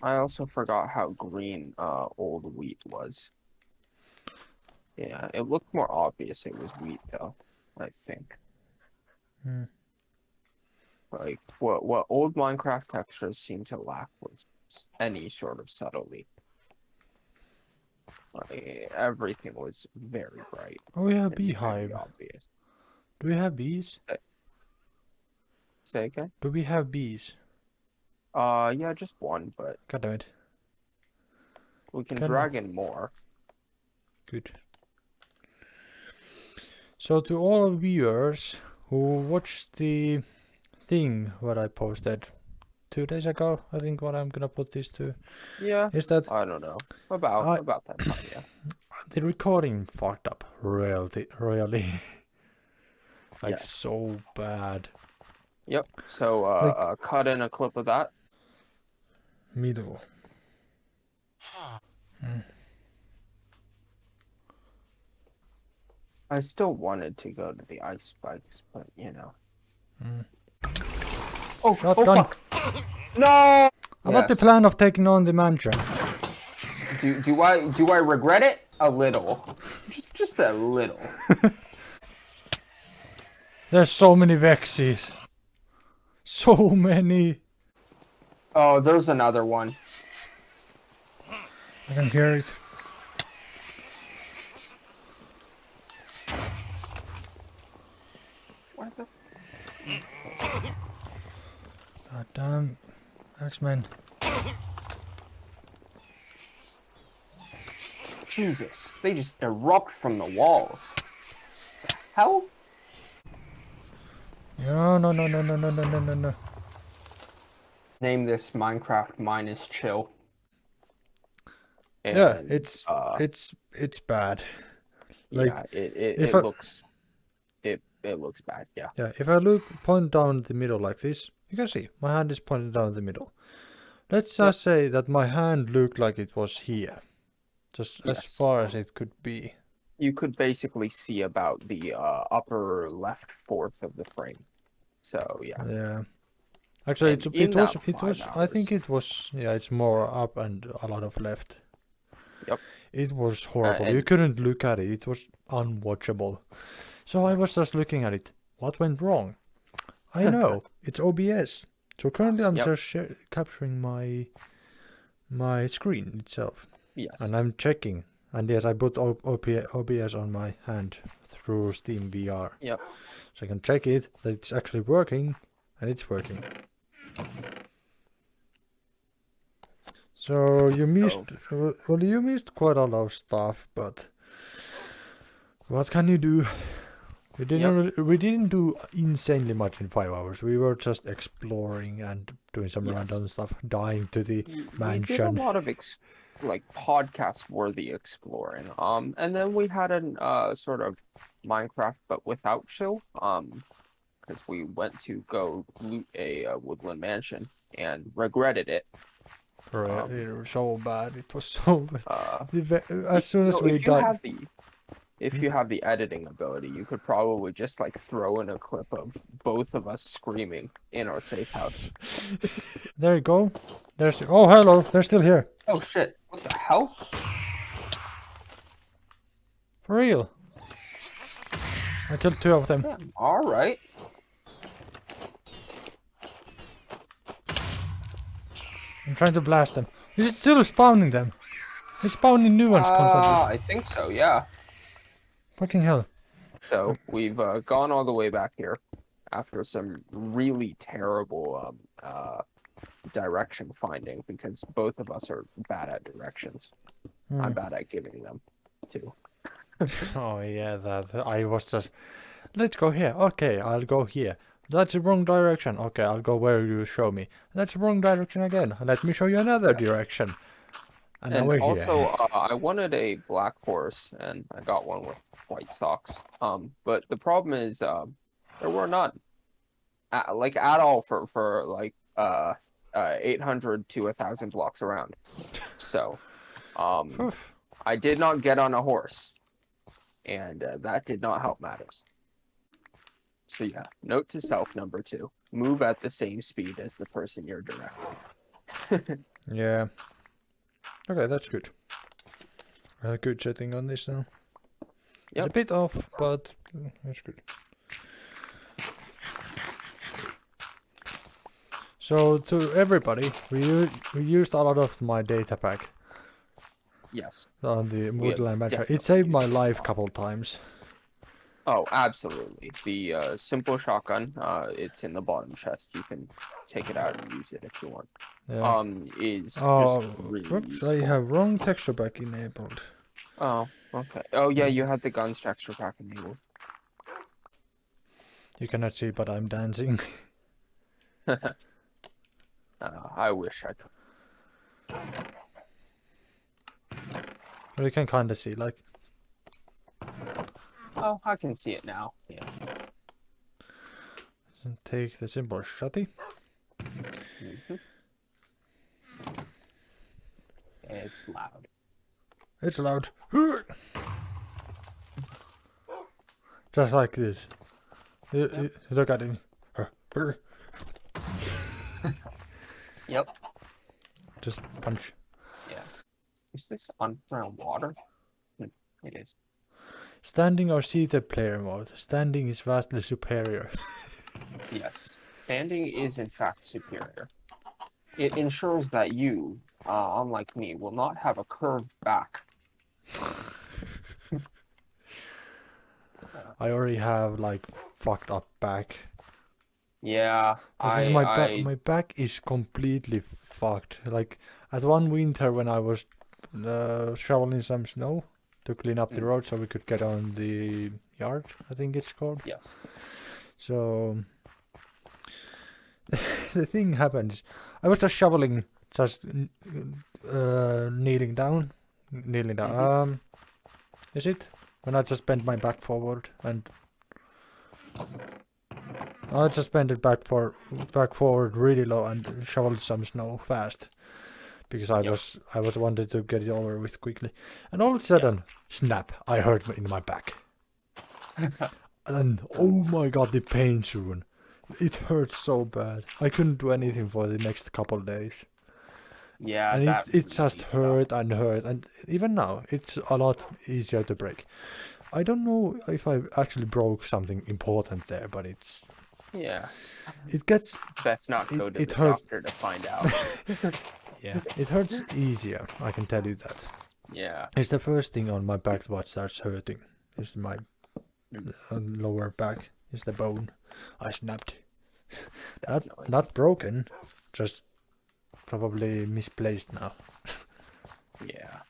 I also forgot how green old wheat was. Yeah, it looked more obvious it was wheat though, I think. Hmm. Like what old Minecraft textures seem to lack was any sort of subtlety. Like, everything was very bright Oh, we have and very beehive. obvious. Do we have bees? Uh, Say again? Do we have bees? Yeah, just one, but God damn it. we can Can drag in more. good. So to all of viewers who watched the thing what I posted 2 days ago, I think what I'm gonna put this to Yeah, is that I don't know. About I about that time, yeah. the recording fucked up really like Yes. so bad. Yep. So Like cut in a clip of that. middle. Mm. I still wanted to go to the ice spikes, but you know. Mm. Oh Shotgun. fuck. No. About the Yes. plan of taking on the mansion. Do I regret it? A little. Just a little. There's so many Vexes. So many. Oh, there's another one. I can hear it. What the God damn. X-Men. Jesus, they just erupt from the walls. Hell? No. Name this Minecraft minus chill. Yeah, And it's bad. yeah, Like if it I looks bad, yeah. yeah, if I look point down the middle like this, you can see my hand is pointed down the middle. Let's Yep. just say that my hand looked like it was here, just as Yes. far as it could be. You could basically see about the upper left fourth of the frame. So yeah. Yeah. Actually, And it's, in that it five was I think hours. it was yeah it's more up and a lot of left. Yep. It was horrible. You And couldn't look at it. It was unwatchable. So I was just looking at it. What went wrong? I know it's OBS. So currently I'm yep. just capturing my screen itself, Yes. and I'm checking. And yes, I put OBS on my hand through Steam VR, Yep. so I can check it that it's actually working, and it's working. So you So missed, well, you missed quite a lot of stuff, but what can you do? yep. We didn't do insanely much in 5 hours. We were just exploring and doing some Yes. random stuff, dying to the We did a mansion. lot of like podcast worthy exploring. And then we had an sort of Minecraft but without chill. Because we went to go loot a woodland mansion and regretted it. It Um, was so bad. It was so bad. uh, As soon you as know, we died. if Hmm? you have the editing ability, you could probably just like throw in a clip of both of us screaming in our safe house. There you go. There's. Oh, hello. They're still here. Oh shit! What the hell? For real. I killed two of them. Yeah, all right. I'm trying to blast them. He's still spawning them. He's spawning new ones constantly. I think so. Yeah. Fucking hell. So we've gone all the way back here after some really terrible direction finding because both of us are bad at directions. Hmm. I'm bad at giving them too. Oh yeah, that I was just. Let's go here. Okay, I'll go here. That's the wrong direction. Okay, I'll go where you show me. That's the wrong direction again. Let me show you another Yes. direction. And now And we're here. also, I wanted a black horse, and I got one with white socks. But the problem is, there were none, like at all for like 800 to 1,000 blocks around. So, um, I did not get on a horse, and that did not help matters. So yeah, note to self number 2: move at the same speed as the person you're directing. Yeah. Okay, that's good. Good setting on this now. It's a Yep. bit off, but it's good. So to everybody, we used a lot of my data pack Yes. on the We have Woodland Mansion. It definitely saved my used it a life lot. couple times. Oh, absolutely. The simple shotgun, it's in the bottom chest. You can take it out and use it if you want. Yeah. Is just Oh, really whoops! I useful. have wrong texture pack enabled. Oh, okay. Oh yeah, you had the guns texture pack enabled. You cannot see, but I'm dancing. I wish I could. But you can kinda see, like. Oh, I can see it now. Yeah. Take the simple shotty. Hmm. It's loud. It's loud. Just like this. Yep. Look at him. Yep. Just punch. Yeah. Is this underground water? It is. Standing or seated player mode. Standing is vastly superior. Yes. Standing is in fact superior. It ensures that you, unlike me, will not have a curved back. I already have like fucked up back. Yeah, This is my back. I, My back is completely fucked. Like at one winter when I was shoveling some snow to clean up the mm, road so we could get on the yard, I think it's called. yes. So the thing happened. I was just shoveling, just kneeling down, kneeling down. Hmm. Is it when I just bent my back forward and I just bent it back forward really low and shoveled some snow fast because Yep. I was wanted to get it over with quickly, and all of a Yes. sudden, snap! I hurt in my back, and oh my god, the pain soon. It hurt so bad. I couldn't do anything for the next couple of days. Yeah, And that it just really sucks. hurt, and even now it's a lot easier to break. I don't know if I actually broke something important there, but Yeah. it gets Best not go to it the hurt. doctor to find out. Yeah, it hurts easier. I can tell you that. Yeah. It's the first thing on my back what starts hurting. It's my Mm, lower back. Is the bone I snapped. Not definitely. not broken, just probably misplaced now. Yeah.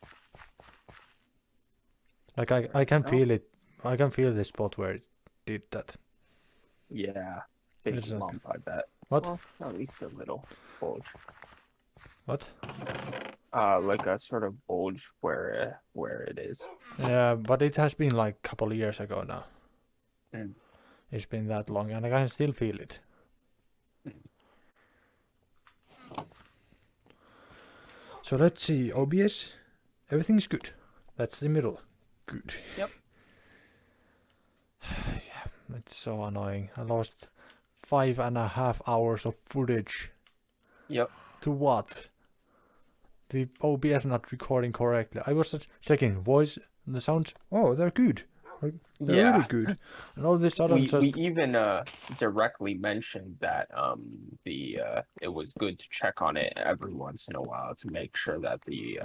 Like There I we can go. feel it. I can feel the spot where it did that. Yeah. Big It's like lump, I bet. what? Well, at least a little bulge. What? Like a sort of bulge where it is. Yeah, but it has been like a couple of years ago now. Mm, It's been that long, and I can still feel it. mm. So let's see. OBS, everything's good. That's the middle. Good. Yep. Yeah, it's so annoying. I lost 5.5 hours of footage. Yep. To what? The OBS not recording correctly. I was just checking voice, the sounds. Oh, they're good. Like, they're really Yeah. good. And all this sudden We just even directly mentioned that the it was good to check on it every once in a while to make sure that the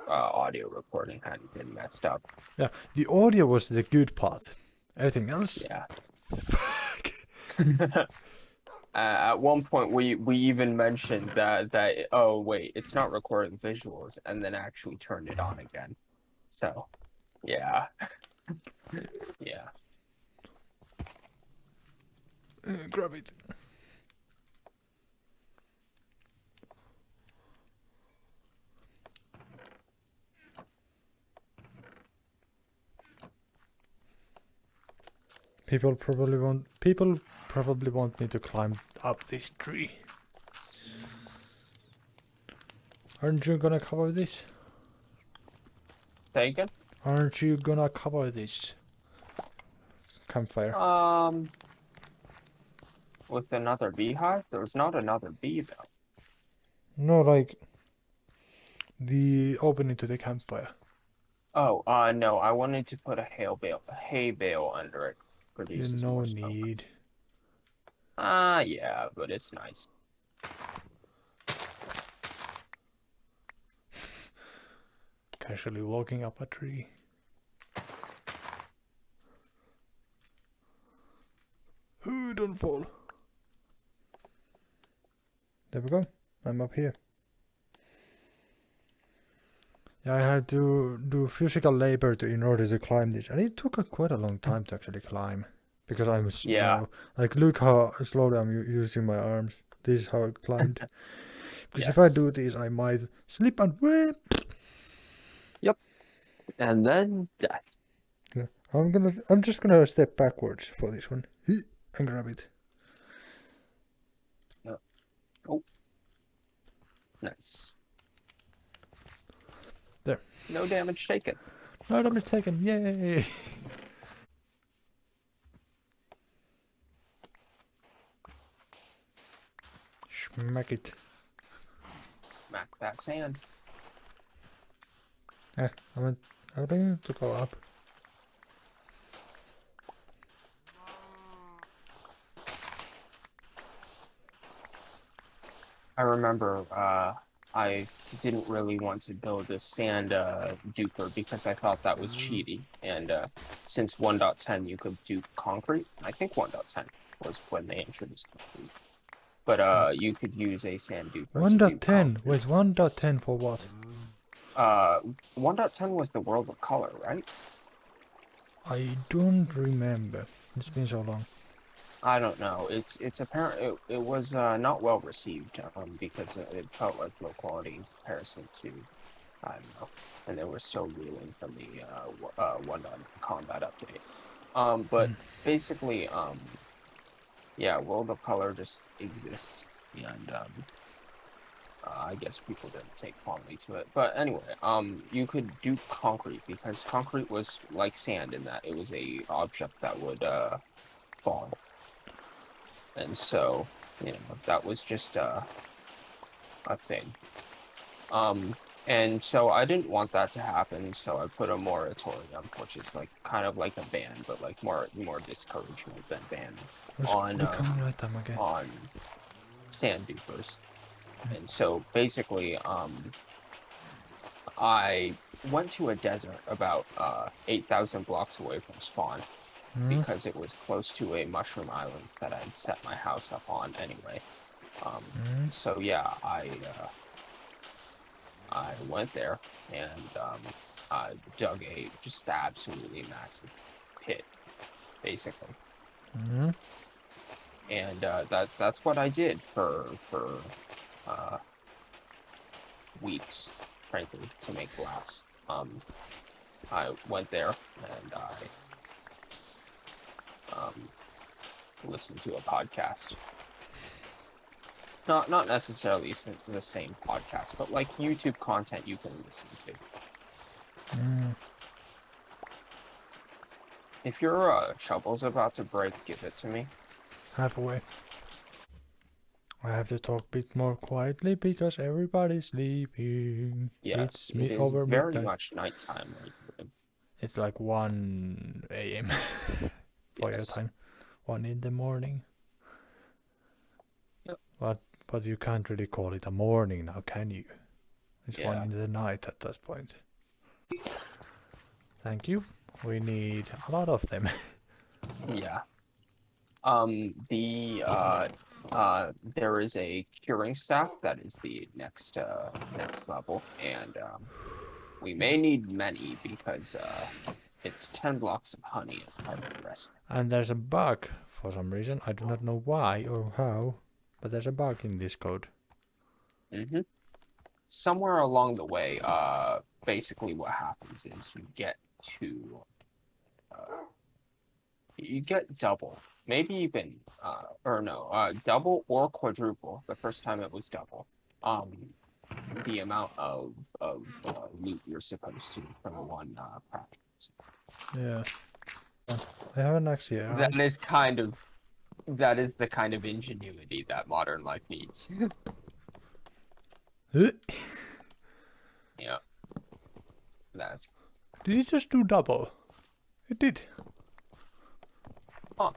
audio recording hadn't been messed up. yeah. The audio was the good part. Everything else. Yeah. At one point, we even mentioned that oh wait, it's not recording visuals, and then actually turned it on again. So, yeah, yeah, Grab it. People probably want me to climb up this tree. Aren't you gonna cover this? say again. Aren't you gonna cover this campfire? With another beehive, there was not another bee though. No, like The opening to the campfire. Oh, no, I wanted to put a hay bale under it. You Produces no more smoke. need. Yeah, but it's nice. Casually walking up a tree. Don't fall. There we go. I'm up here. Yeah, I had to do physical labor in order to climb this, and it took quite a long time to actually climb because I'm Yeah, slow. Like, look how slowly I'm using my arms. This is how I climbed. Because if I yes. do this, I might slip and whip. Yep. And then death. Yeah, I'm just gonna step backwards for this one and grab it. Yep. Oh, nice. There. No damage taken. No damage Perfect. taken. Yay! Smack it. Smack that sand. I want to go up. I remember I didn't really want to build a sand duper because I thought that was cheaty. And since 1.10 you could do concrete, I think 1.10 was when they introduced concrete. But you could use a sand duper to do 1.10. concrete. Wait, 1.10 for what? 1.10 was the world of color, right? I don't remember. It's been so long. I don't know. It's apparent it was not well received because it felt like low quality in comparison to I don't know, and they were still reeling from the 1.0 combat update. But basically yeah, World of Color just exists, and I guess people didn't take fondly to it. But anyway, you could do concrete because concrete was like sand in that it was a object that would fall. And so, that was just a thing. And so I didn't want that to happen, so I put a moratorium, which is like kind of like a ban, but like more discouragement than ban It's on becoming nighttime again. on sand dupers. And so basically, I went to a desert about 8,000 blocks away from spawn Hmm? because it was close to a mushroom islands that I'd set my house up on anyway. Hmm? So yeah, I went there and I dug a just absolutely massive pit, basically, Hmm? and that's what I did for uh, weeks, frankly, to make glass. I went there and I um, listened to a podcast. Not necessarily the same podcast, but like YouTube content you can listen to. Hmm. If your shovel's about to break, give it to me. Halfway. I have to talk a bit more quietly because everybody's sleeping. Yes, It's it me is over very midnight. much nighttime where you live. It's like 1 a.m. for your Yes. time. 1 in the morning. Yep. But you can't really call it a morning now, can you? It's 1 Yeah. in the night at that point. Thank you. We need a lot of them. Yeah. There is a curing staff that is the next level, and we may need many because it's 10 blocks of honey and part of the recipe. And there's a bug for some reason. I do not know why or how, but there's a bug in this code. Mm-hmm. Somewhere along the way, basically what happens is to uh, you get double, maybe even or no, double or quadruple. The first time it was double. The amount of loot you're supposed to from one practice. Yeah. I haven't actually That arrived. is kind of that is the kind of ingenuity that modern life needs. Yeah, that's Did it just do double? It did. huh.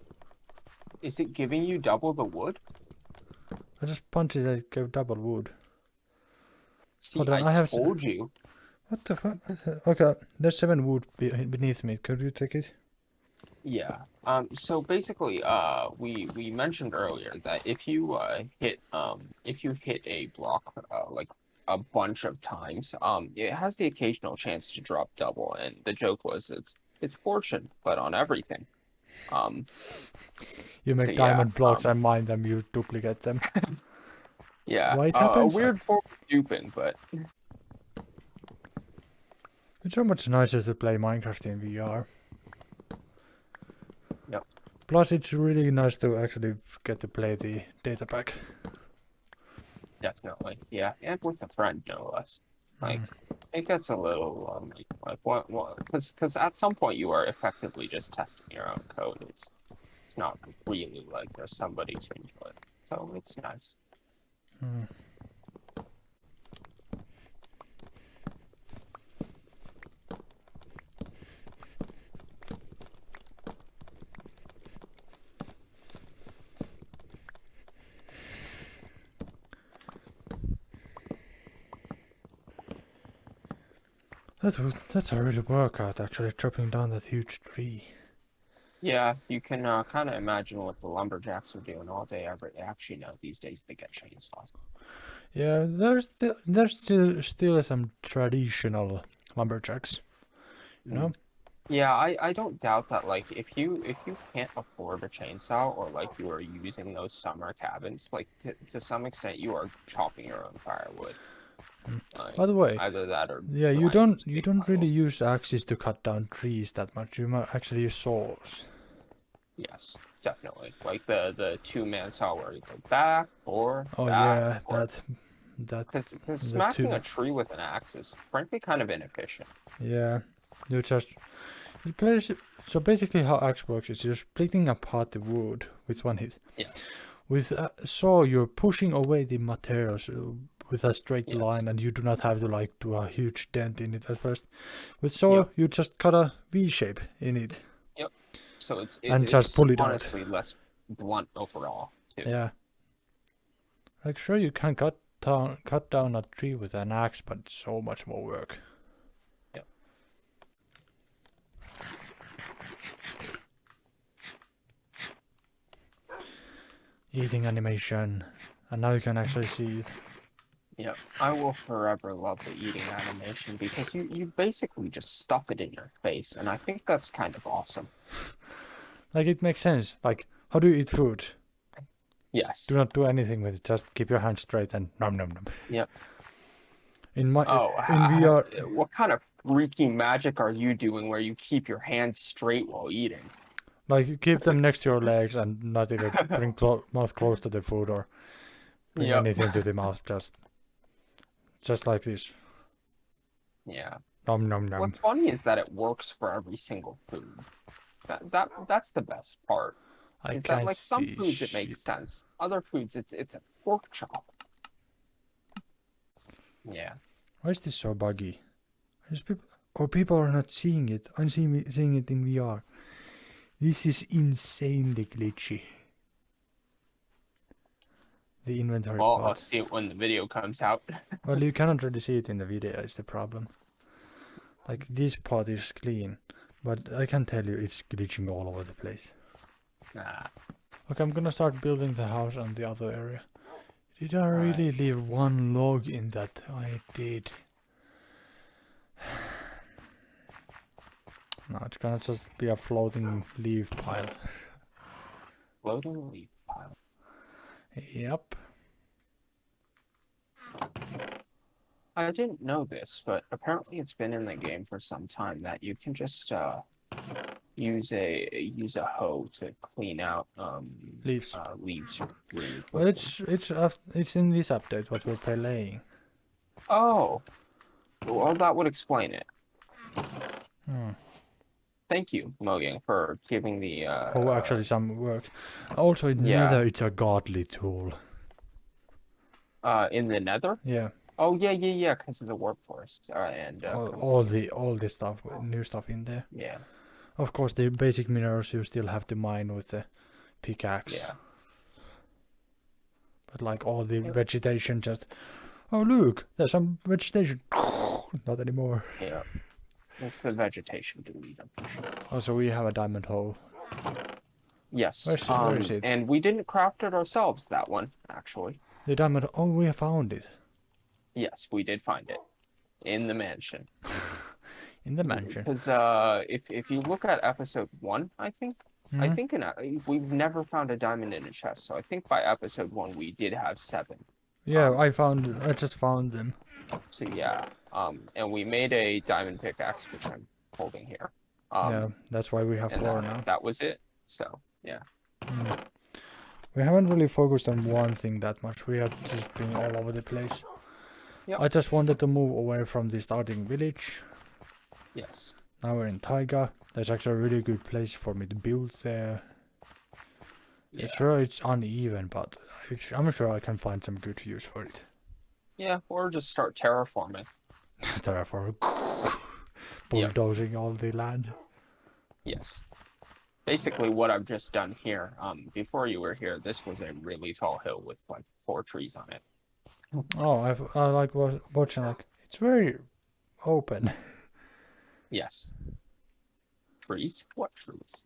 Is it giving you double the wood? I just punched it, it gave double wood. See, Hold on, I I have... told you. What the fuck? Okay, there's 7 wood beneath me. Could you take it? Yeah. So basically, we mentioned earlier that if you hit a block like a bunch of times, it has the occasional chance to drop double. And the joke was it's fortune, but on everything. Um, You so make yeah, diamond blocks, I mine them, you duplicate them. yeah. Why it A happens? weird form of duping, but It's so much nicer to play Minecraft in VR. yep, Plus, it's really nice to actually get to play the data pack. definitely. Yeah, and with a friend, no less. Like Mm. it gets a little like what because at some point you are effectively just testing your own code. It's not really like there's somebody to enjoy it. So it's nice. Mm. That's a really workout, actually, chopping down that huge tree. Yeah, you can kind of imagine what the lumberjacks are doing all day every actually no, these days they get chainsaws. Yeah, there's still some traditional lumberjacks, you know? Mm. Yeah, I don't doubt that like if you can't afford a chainsaw or like you are using those summer cabins, like to some extent you are chopping your own firewood. Mm. Like By the way, either that or yeah, trying to use you big don't really piles. use axes to cut down trees that much. You might actually use saws. Yes, definitely. Like the two-man saw where you go Oh back, yeah, or that because the smacking a two. tree with an axe is frankly kind of inefficient. Yeah, you just it plays. So basically, how axe works is you're splitting apart the wood with one hit. Yes, With a saw, you're pushing away the materials with a straight yes, line, and you do not have to like do a huge dent in it at first. With saw, yep, you just cut a V shape in it yep. So and just it's pull it out. honestly less blunt overall too. Yeah, like sure you can cut down a tree with an axe, but it's so much more work. Yep. Eating animation, and now you can actually see it. Yep. I will forever love the eating animation because you basically just stuff it in your face, and I think that's kind of awesome. Like it makes sense. Like how do you eat food? Do Yes. not do anything with it. Just keep your hands straight and nom nom nom. Yep. In my Oh, in VR, what kind of freaky magic are you doing where you keep your hands straight while eating? like keep them next to your legs and not even bring mouth close to the food or bring Yep. anything to the mouth. Just like this. Yeah. Nom nom nom. What's funny is that it works for every single food. That's the best part. I Is that can't like some see foods it makes shit. sense. Other foods it's a pork chop. Yeah. Why is this so buggy? Is people or people are not seeing it. I'm seeing it in VR. This is insanely glitchy. The inventory Well, I'll part. see it when the video comes out. Well, you cannot really see it in the video. Is the problem. Like this part is clean, but I can tell you it's glitching all over the place. Nah. Okay, I'm gonna start building the house on the other area. Did I Alright. really leave one log in that? I did. No, it's gonna just be a floating leaf pile. Floating leaf pile. Yep. I didn't know this, but apparently it's been in the game for some time that you can just use a hoe to clean out Leaves. leaves really Well, quickly. it's in this update what we're playing. Oh, well that would explain it. Hmm. Thank you, Mogang, for giving the Oh, actually, some work. Also, in yeah Nether, it's a godly tool. in the Nether. Yeah. Oh yeah, because of the warp forest and All the stuff, new stuff in there. yeah, Of course, the basic minerals you still have to mine with the pickaxe. yeah, But like all the yeah, vegetation just, oh look, there's some vegetation. Not anymore. yeah. It's the vegetation deleted for sure. Also, we have a diamond hole. Yes. Where is it? And we didn't craft it ourselves, that one, actually. The diamond, oh, we have found it. Yes, we did find it in the mansion. In the mansion. Because if you look at episode 1, I think Hmm? we've never found a diamond in a chest. So I think by episode 1 we did have 7. Yeah, Um, I just found them. so yeah. And we made a diamond pickaxe, which I'm holding here. Yeah, that's why we have And 4 now. that was it. So yeah. Mm. We haven't really focused on one thing that much. We have just been all over the place. Yep. I just wanted to move away from the starting village. Yes. Now we're in Taiga. There's actually a really good place for me to build there. Yeah. Sure, it's uneven, but I'm sure I can find some good use for it. Yeah, or just start terraforming. Terraform. Bulldozing all the land. Yes. Basically, what I've just done here, before you were here, this was a really tall hill with like 4 trees on it. Oh, I like watching, like, it's very open. Yes. Trees? What trees?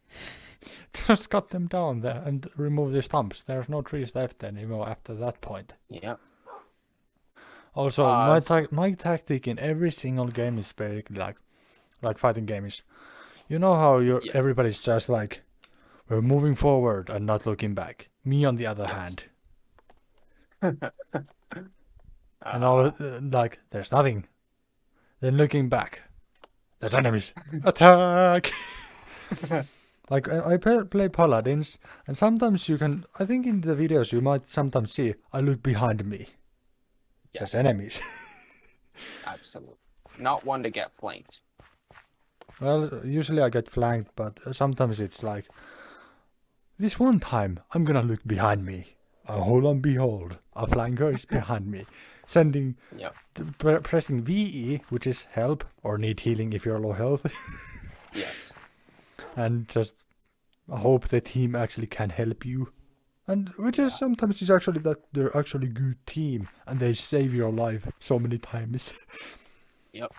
Just cut them down there and remove the stumps. There's no trees left anymore after that point. Yeah. Also, my tactic in every single game is basically like fighting games. You know how Yes. everybody's just like, we're moving forward and not looking back. Me on the other hand, and all like there's nothing. Then looking back, there's enemies. Attack! Like I play paladins, and sometimes you can. I think in the videos you might sometimes see I look behind me. Yes. There's enemies. Absolutely. Not one to get flanked. Well, usually I get flanked, but sometimes it's like, this one time I'm gonna look behind me. Hold on, behold, a flanker is behind me. Sending, Yep. pressing VE, which is help or need healing if you're low health, Yes. and just hope the team actually can help you. And which is sometimes is actually that they're actually good team and they save your life so many times. Yep.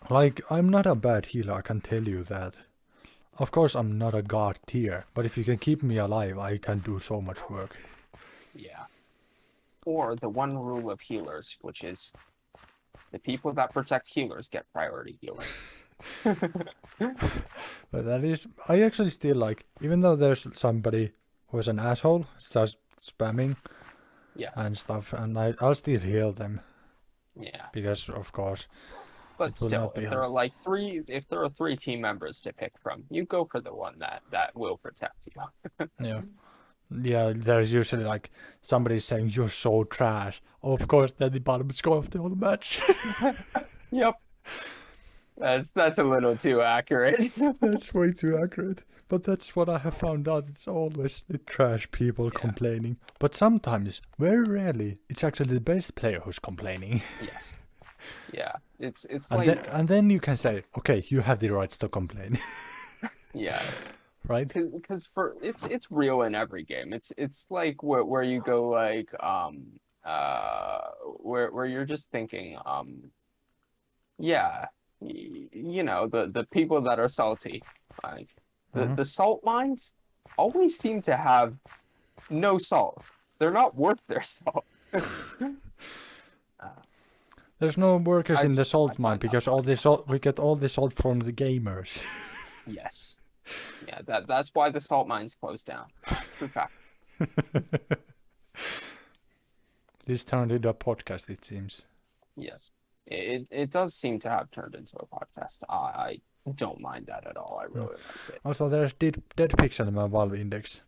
Like, I'm not a bad healer, I can tell you that. Of course, I'm not a god tier, but if you can keep me alive, I can do so much work. Yeah. Or the one rule of healers, which is the people that protect healers get priority healing. But that is, I actually still like, even though there's somebody who's an asshole, starts spamming Yes. and stuff, and I'll still heal them. Yeah. Because, of course. But still, if there are 3 team members to pick from, you go for the one that will protect you. Yeah. Yeah, there's usually like somebody saying you're so trash. Of course, then the bottom score of the whole match. Yep. That's a little too accurate. That's way too accurate. But that's what I have found out. It's always the trash people complaining. But sometimes, very rarely, it's actually the best player who's complaining. Yes. Yeah. It's and then you can say, okay, you have the rights to complain. Yeah. Right? Because it's real in every game. It's like where you go like where you're just thinking yeah, you know, the people that are salty, like the salt mines always seem to have no salt. They're not worth their salt. There's no workers in the salt mine because all the salt we get all the salt from the gamers. Yes. Yeah, that's why the salt mines closed down. True fact. This turned into a podcast, it seems. Yes. It does seem to have turned into a podcast. I don't mind that at all. I really like it. Also, there's dead pixel in my Valve index.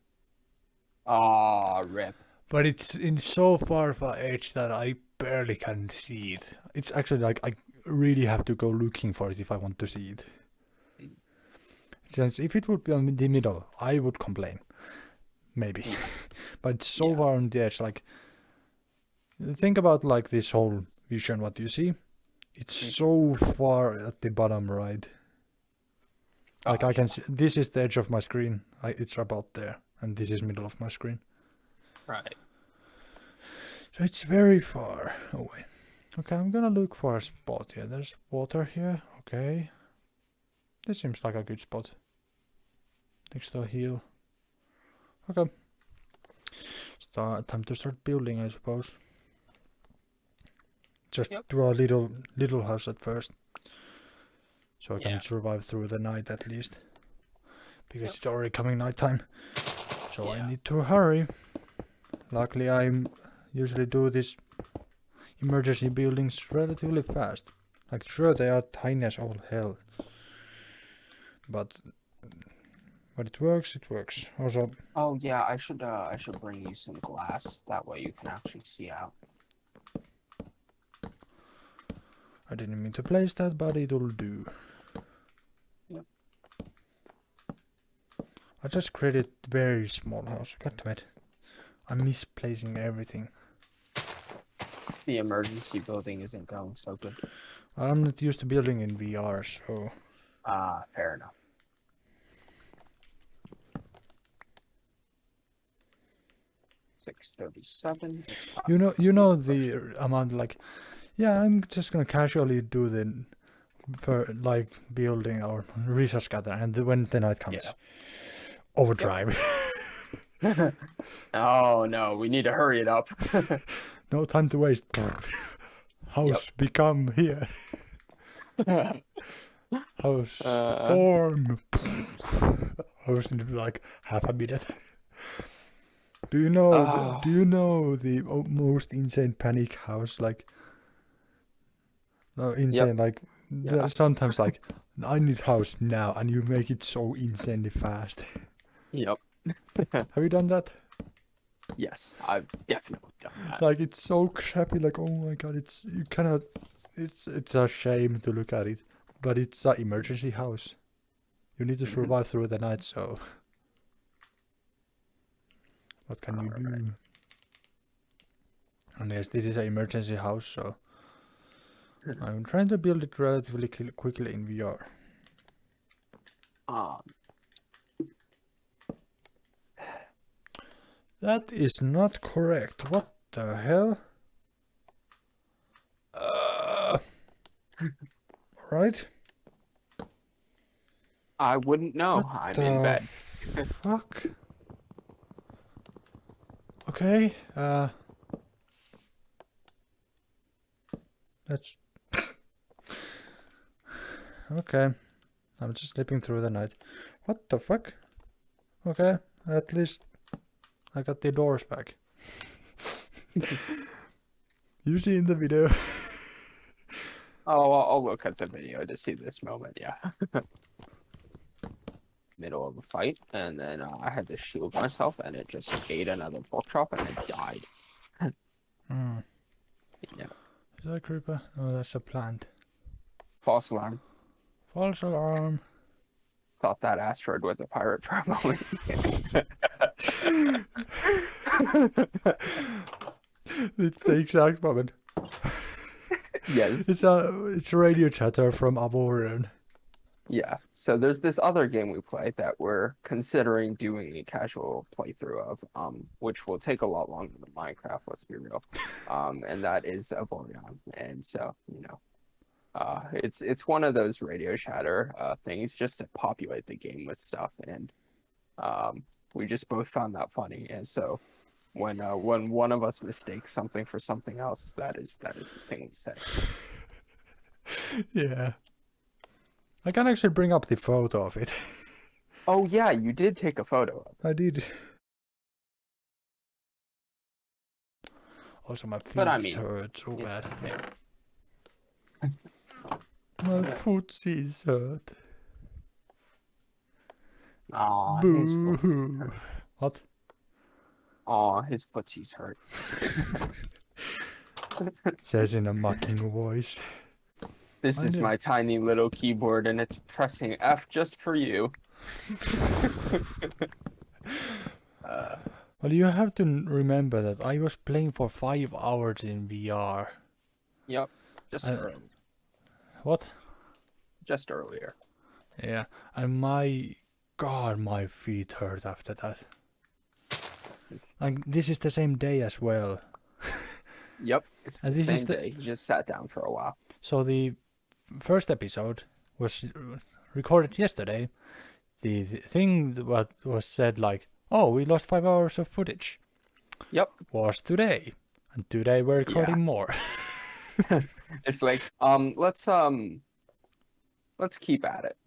Ah, rip. But it's in so far edge that I barely can see it. It's actually like I really have to go looking for it if I want to see it. Since if it would be on the middle, I would complain. Maybe. But it's so far on the edge, like think about like this whole vision what you see. It's so far at the bottom right. Like I can see, this is the edge of my screen. It's about there, and this is middle of my screen. Right. So it's very far away. Okay, I'm gonna look for a spot here. There's water here. Okay. This seems like a good spot. Next to a hill. Okay. Time to start building, I suppose. Just do a little house at first. So I can survive through the night at least. Because it's already coming nighttime. So I need to hurry. Luckily I usually do this emergency buildings relatively fast. Like sure they are tiny as all hell. But when it works, it works. Also oh yeah, I should bring you some glass. That way you can actually see out. I didn't mean to place that, but it'll do. Yep. I just created very small house. God damn it. I'm misplacing everything. The emergency building isn't going so good. I'm not used to building in VR, so... fair enough. $637. You know the amount, like... Yeah, I'm just gonna casually do the... For, like, building or resource gathering, and when the night comes... Overdrive. Oh no, we need to hurry it up. No time to waste. House become here. House form. House in like half a minute. Do you know? Do you know the most insane panic house? Like, no, insane. Like, sometimes like I need house now, and you make it so insanely fast. Yep. Have you done that? Yes, I've definitely done that. Like it's so crappy. Like oh my god, it's you cannot. It's a shame to look at it, but it's an emergency house. You need to survive through the night. So what can you do? And yes, this is an emergency house, so I'm trying to build it relatively quickly in VR. That is not correct. What the hell? Alright. I wouldn't know. What I'm in bed. Fuck. Okay. That's okay. I'm just sleeping through the night. What the fuck? Okay, at least I got the doors back. You see in the video. Oh, I'll look at the video to see this moment, yeah. Middle of a fight, and then I had to shield myself, and it just ate another pork chop, and it died. Yeah. Is that a creeper? Oh, that's a plant. False alarm. False alarm. Thought that asteroid was a pirate for a moment. It's the exact moment. Yes. It's radio chatter from Aboren. Yeah. So there's this other game we play that we're considering doing a casual playthrough of, which will take a lot longer than Minecraft, let's be real. And that is Avorion. And so, you know, it's one of those radio chatter things just to populate the game with stuff, and we just both found that funny. And so when one of us mistakes something for something else, that is the thing we say. Yeah. I can actually bring up the photo of it. Oh yeah, you did take a photo of it. I did. Also my feet hurt so bad. My footsies hurt. Aw, boo. What? Aw, his footsies hurt. Says in a mocking voice. This is my tiny little keyboard, and it's pressing F just for you. Well, you have to remember that I was playing for 5 hours in VR. Yep. Just And early. what? Just earlier. Yeah, and my God, my feet hurt after that. Like this is the same day as well, Yep. It's and the this is same the day. He just sat down for a while. so the first episode was recorded yesterday. The thing that was said like, oh, we lost 5 hours of footage Yep. was today, and today we're Yeah. recording more. It's like let's keep at it.